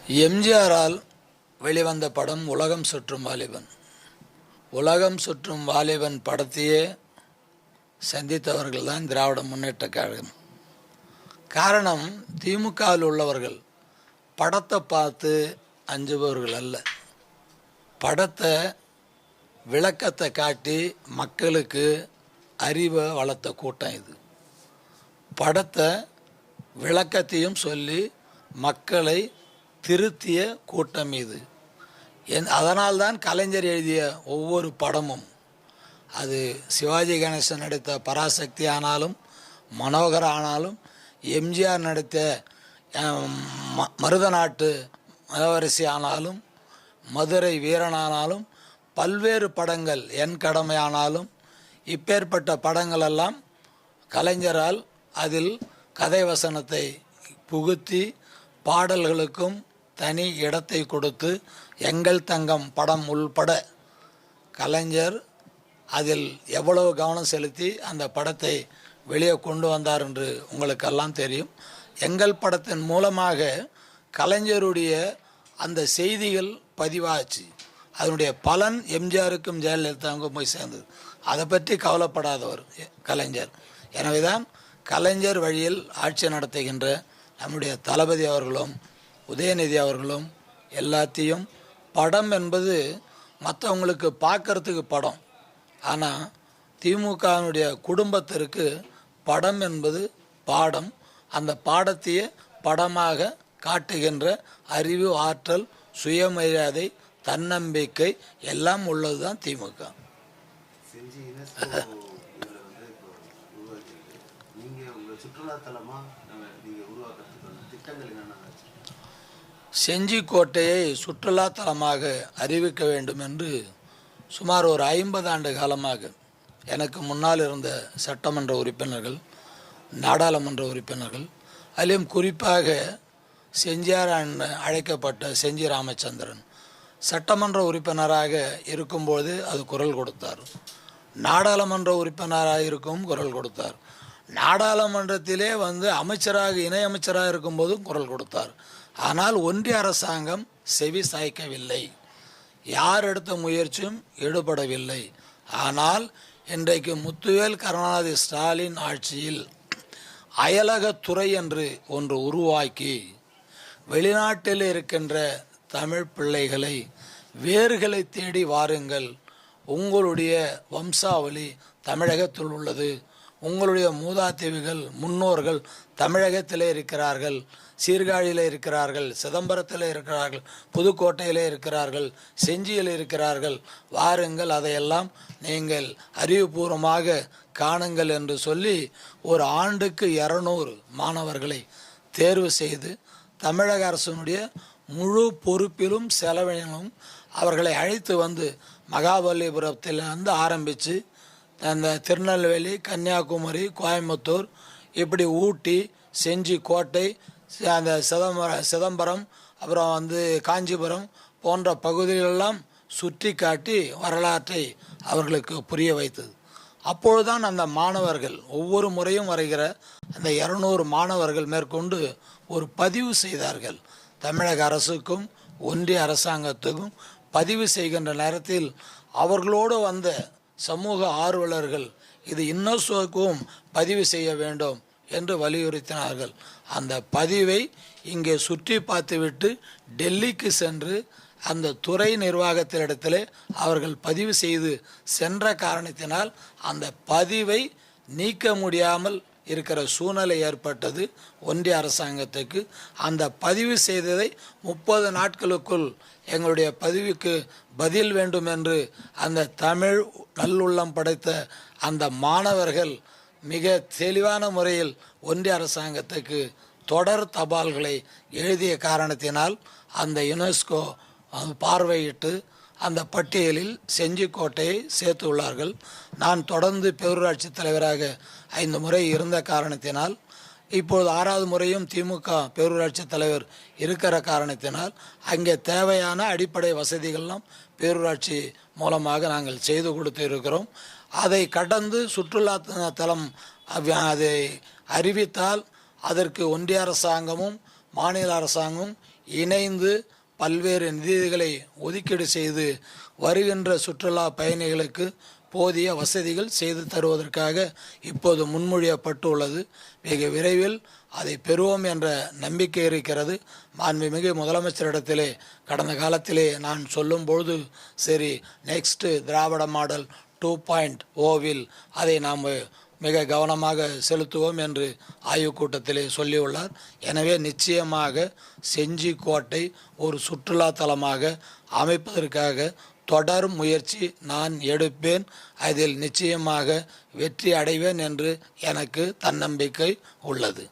எம்ஜிஆரால் வெளிவந்த படம் உலகம் சுற்றும் வாலிபன். உலகம் சுற்றும் வாலிபன் படத்தையே சந்தித்தவர்கள் தான் திராவிட முன்னேற்ற கழகம். காரணம், திமுகவில் உள்ளவர்கள் படத்தை பார்த்து அஞ்சுபவர்கள் அல்ல. படத்தை விளக்கத்தை காட்டி மக்களுக்கு அறிவை வளர்த்த கூட்டம் இது. படத்தை விளக்கத்தையும் சொல்லி மக்களை திருத்திய கூட்டம் இது. அதனால்தான் கலைஞர் எழுதிய ஒவ்வொரு படமும், அது சிவாஜி கணேசன் நடித்த பராசக்தி ஆனாலும், மனோகர் ஆனாலும், எம்ஜிஆர் நடித்த மருதநாட்டு இளவரசி ஆனாலும், மதுரை வீரனானாலும், பல்வேறு படங்கள், என் கடமை ஆனாலும், இப்பேற்பட்ட படங்களெல்லாம் கலைஞரால் அதில் கதை வசனத்தை புகுத்தி பாடல்களுக்கும் தனி இடத்தை கொடுத்து, எங்கள் தங்கம் படம் உள்பட கலைஞர் அதில் எவ்வளவு கவனம் செலுத்தி அந்த படத்தை வெளியே கொண்டு வந்தார் என்று உங்களுக்கெல்லாம் தெரியும். எங்கள் படத்தின் மூலமாக கலைஞருடைய அந்த செய்திகள் பதிவாச்சு. அதனுடைய பலன் எம்ஜிஆருக்கும் ஜெயலலிதாவுக்கும் போய் சேர்ந்தது. அதை பற்றி கவலைப்படாதவர் கலைஞர். எனவேதான் கலைஞர் வழியில் ஆட்சி நடத்துகின்ற நம்முடைய தளபதி அவர்களும் உதயநிதி அவர்களும் எல்லாத்தையும், படம் என்பது மற்றவங்களுக்கு பார்க்கறதுக்கு படம், ஆனால் திமுகவினுடைய குடும்பத்திற்கு படம் என்பது பாடம். அந்த பாடத்தையே படமாக காட்டுகின்ற அறிவு, ஆற்றல், சுயமரியாதை, தன்னம்பிக்கை எல்லாம் உள்ளது தான் திமுக. செஞ்சிக்கோட்டையை சுற்றுலா தலமாக அறிவிக்க வேண்டும் என்று சுமார் ஒரு 50 ஆண்டு காலமாக எனக்கு முன்னால் இருந்த சட்டமன்ற உறுப்பினர்கள், நாடாளுமன்ற உறுப்பினர்கள், அதிலும் குறிப்பாக செஞ்சியார் அழைக்கப்பட்ட செஞ்சி ராமச்சந்திரன் சட்டமன்ற உறுப்பினராக இருக்கும்போது அது குரல் கொடுத்தார். நாடாளுமன்ற உறுப்பினராக இருக்கும் குரல் கொடுத்தார். நாடாளுமன்றத்திலே அமைச்சராக, இணை அமைச்சராக இருக்கும்போதும் குரல் கொடுத்தார். ஆனால் ஒன்றிய அரசாங்கம் செவி சாய்க்கவில்லை. யார் எடுத்த முயற்சியும் ஈடுபடவில்லை. ஆனால் இன்றைக்கு முத்துவேல் கருணாநிதி ஸ்டாலின் ஆட்சியில் அயலகத்துறை என்று ஒன்று உருவாக்கி, வெளிநாட்டில் இருக்கின்ற தமிழ் பிள்ளைகளை வேர்களை தேடி வாருங்கள், உங்களுடைய வம்சாவளி தமிழகத்தில் உள்ளது, உங்களுடைய மூதாதைவிகள், முன்னோர்கள் தமிழகத்திலே இருக்கிறார்கள், சீர்காழியில் இருக்கிறார்கள், சிதம்பரத்தில் இருக்கிறார்கள், புதுக்கோட்டையில் இருக்கிறார்கள், செஞ்சியில் இருக்கிறார்கள், வாருங்கள், அதையெல்லாம் நீங்கள் அறிவுபூர்வமாக காணுங்கள் என்று சொல்லி ஒரு ஆண்டுக்கு 200 மாணவர்களை தேர்வு செய்து தமிழக அரசினுடைய முழு பொறுப்பிலும் செலவிலும் அவர்களை அழைத்து மகாபலிபுரத்திலிருந்து ஆரம்பித்து அந்த திருநெல்வேலி, கன்னியாகுமரி, கோயம்புத்தூர், இப்படி ஊட்டி, செஞ்சி, கோட்டை, அந்த சிதம்பரம், அப்புறம் காஞ்சிபுரம் போன்ற பகுதிகளெல்லாம் சுற்றி காட்டி வரலாற்றை அவர்களுக்கு புரிய வைத்தது. அப்பொழுதுதான் அந்த மாணவர்கள், ஒவ்வொரு முறையும் வருகிற அந்த 200 மாணவர்கள் மேற்கொண்டு ஒரு பதிவு செய்தார்கள். தமிழக அரசுக்கும் ஒன்றிய அரசாங்கத்துக்கும் பதிவு செய்கின்ற நேரத்தில் அவர்களோடு வந்த சமூக ஆர்வலர்கள் இது யுனெஸ்கோவுக்கும் பதிவு செய்ய வேண்டும் என்று வலியுறுத்தினார்கள். அந்த பதிவை இங்கே சுற்றி பார்த்துவிட்டு டெல்லிக்கு சென்று அந்த துறை நிர்வாகத்தினிடத்தில் அவர்கள் பதிவு செய்து சென்ற காரணத்தினால் அந்த பதிவை நீக்க முடியாமல் இருக்கிற சூழ்நிலை ஏற்பட்டது ஒன்றிய அரசாங்கத்துக்கு. அந்த பதிவு செய்ததை 30 நாட்களுக்குள் எங்களுடைய பதிவுக்கு பதில் வேண்டும் என்று அந்த தமிழ் நல்லுள்ளம் படைத்த அந்த மாணவர்கள் மிக தெளிவான முறையில் ஒன்றிய அரசாங்கத்துக்கு தொடர் தபால்களை எழுதிய காரணத்தினால் அந்த யுனெஸ்கோ பார்வையிட்டு அந்த பட்டியலில் செஞ்சிக்கோட்டையை சேர்த்து உள்ளார்கள். நான் தொடர்ந்து பேரூராட்சி தலைவராக 5 முறை இருந்த காரணத்தினால், இப்பொழுது 6வது முறையும் திமுக பேரூராட்சி தலைவர் இருக்கிற காரணத்தினால் அங்கே தேவையான அடிப்படை வசதிகள்லாம் பேரூராட்சி மூலமாக நாங்கள் செய்து கொடுத்து இருக்கிறோம். அதை கடந்து சுற்றுலா தலம் அதை அறிவித்தால் அதற்கு ஒன்றிய அரசாங்கமும் மாநில அரசாங்கமும் இணைந்து பல்வேறு நிதிகளை ஒதுக்கீடு செய்து வருகின்ற சுற்றுலா பயணிகளுக்கு போதிய வசதிகள் செய்து தருவதற்காக இப்போது முன்மொழியப்பட்டுள்ளது. மிக விரைவில் அதை பெறுவோம் என்ற நம்பிக்கை இருக்கிறது. மாண்புமிகு முதலமைச்சரிடத்திலே கடந்த காலத்திலே நான் சொல்லும்பொழுது சரி, நெக்ஸ்ட் திராவிட மாடல் 2.0வில் அதை நாம் மிக கவனமாக செலுத்துவோம் என்று ஆய்வுக் கூட்டத்திலே சொல்லியுள்ளார். எனவே நிச்சயமாக செஞ்சி கோட்டை ஒரு சுற்றுலா தலமாக அமைப்பதற்காக தொடர் முயற்சி நான் எடுப்பேன். அதில் நிச்சயமாக வெற்றி அடைவேன் என்று எனக்கு தன்னம்பிக்கை உள்ளது.